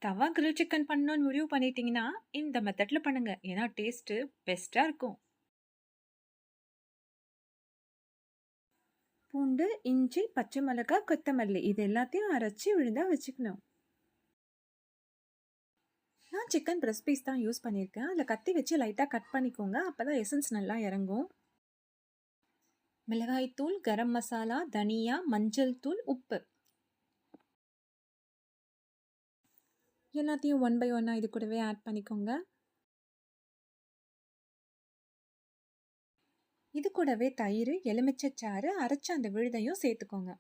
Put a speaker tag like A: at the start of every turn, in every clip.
A: தவா grill chicken பண்ணணும்னு முடிவு பண்ணிட்டீங்கன்னா, இந்த மெத்தட்ல பண்ணுங்க. ஏன்னா டேஸ்ட்டு பெஸ்ட்டா இருக்கும். பூண்டு, இஞ்சி, பச்சை மிளகாய், கொத்தமல்லி இது எல்லாத்தையும் அரைச்சு விழுதா வச்சுக்கணும். நான் சிக்கன் பிரஸ்ட் பீஸ் தான் யூஸ் பண்ணியிருக்கேன். அதில கத்தி வச்சு லைட்டா கட் பண்ணிக்கோங்க. அப்பதான் எசன்ஸ் நல்லா இறங்கும். மிளகாய் தூள், கரம் மசாலா, தனியா, மஞ்சள் தூள், உப்பு எல்லாத்தையும் ஒன் பை ஒன்னா இது கூடவே ஆட் பண்ணிக்கோங்க. இது கூடவே தயிர், எலுமிச்சை சாறு, அரைச்ச அந்த விழுதையும் சேர்த்துக்கோங்க.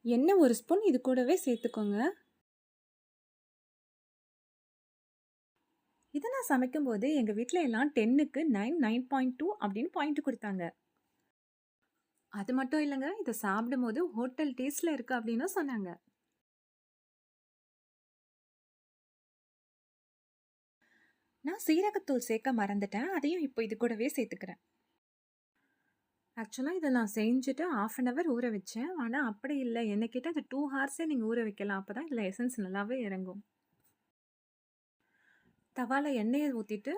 A: எண்ணெய் 1 ஸ்பூன் இது கூடவே சேர்த்துக்கோங்க. இத நான் சமைக்கும்போது எங்க வீட்ல எல்லாம் 10க்கு 9, 9.2 அப்படின்னு பாயிண்ட் குடுத்தாங்க. அது மட்டும் இல்லங்க, இத சாப்பிடும்போது ஹோட்டல் டேஸ்ட்ல இருக்கு அப்படின்னு சொன்னாங்க. நான் சீரகத்தூள் சேர்க்க மறந்துட்டேன். அதையும் இப்போ இது கூடவே சேர்த்துக்கிறேன். ஆக்சுவலா இத நான் செஞ்சுட்டு 1/2 அன் ஹவர் ஊற வச்சேன். ஆனா அப்படி இல்ல. என்ன கேட்டா அது 2 ஹார்ஸே நீங்க ஊற வைக்கலாம். அப்பதான் இதுல எசன்ஸ் நல்லாவே இறங்கும். தவால எண்ணெய ஊத்திட்டு,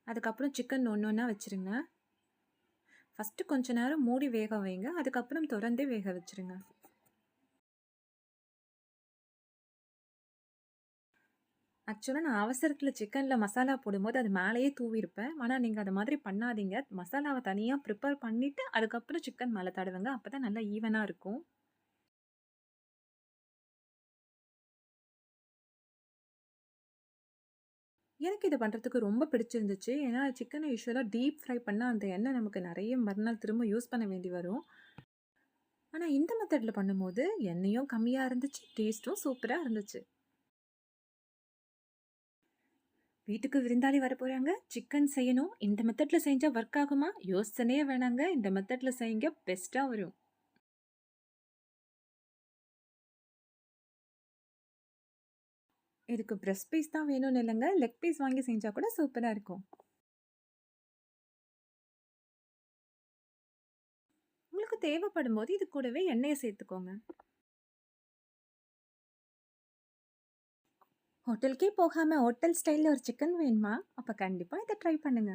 A: அதுக்கப்புறம் சிக்கன் ஒண்ணு ஒண்ணா வச்சுருங்க. ஃபர்ஸ்ட்டு கொஞ்ச நேரம் மூடி வேக வைங்க. அதுக்கப்புறம் தொறந்தே வேக வச்சுருங்க. ஆக்சுவலா நான் அவசரத்துல சிக்கன்ல மசாலா போடும்போது அது மேலேயே தூவிருப்பேன். ஆனா நீங்க அது மாதிரி பண்ணாதீங்க. மசாலாவ தனியா ப்ரிப்பேர் பண்ணிட்டு, அதுக்கப்புறம் சிக்கன் மேல தடவுங்க. அப்பதான் நல்லா ஈவனா இருக்கும். எனக்கு இது பண்றதுக்கு ரொம்ப பிடிச்சிருந்துச்சு. ஏன்னா சிக்கன யூசுவலா டீப் ஃப்ரை பண்ணா அந்த எண்ணெய் நமக்கு நெறைய மறுநாள் திரும்ப யூஸ் பண்ண வேண்டி வரும். ஆனா இந்த மெத்தட்ல பண்ணும்போது எண்ணெயும் கம்மியா இருந்துச்சு, டேஸ்ட்டும் சூப்பரா இருந்துச்சு. வீட்டுக்கு விருந்தாளி வரப்போறாங்க, சிக்கன் செய்யணும். இந்த மெத்தட்ல செஞ்சா ஒர்க் ஆகுமா? யோசனையே வேணாங்க. இந்த மெத்தட்ல செய்யுங்க பெஸ்ட்டா வரும். இதுக்கு பிரஸ்ட் பீஸ் தான் வேணும்னு இல்லங்க. லெக் பீஸ் வாங்கி செஞ்சா கூட சூப்பரா இருக்கும். உங்களுக்கு தேவைப்படும்போது இது கூடவே எண்ணெய சேர்த்துக்கோங்க. ஹோட்டலுக்கே போகாம ஹோட்டல் ஸ்டைல்ல ஒரு சிக்கன் வேணுமா? அப்ப கண்டிப்பா இத ட்ரை பண்ணுங்க.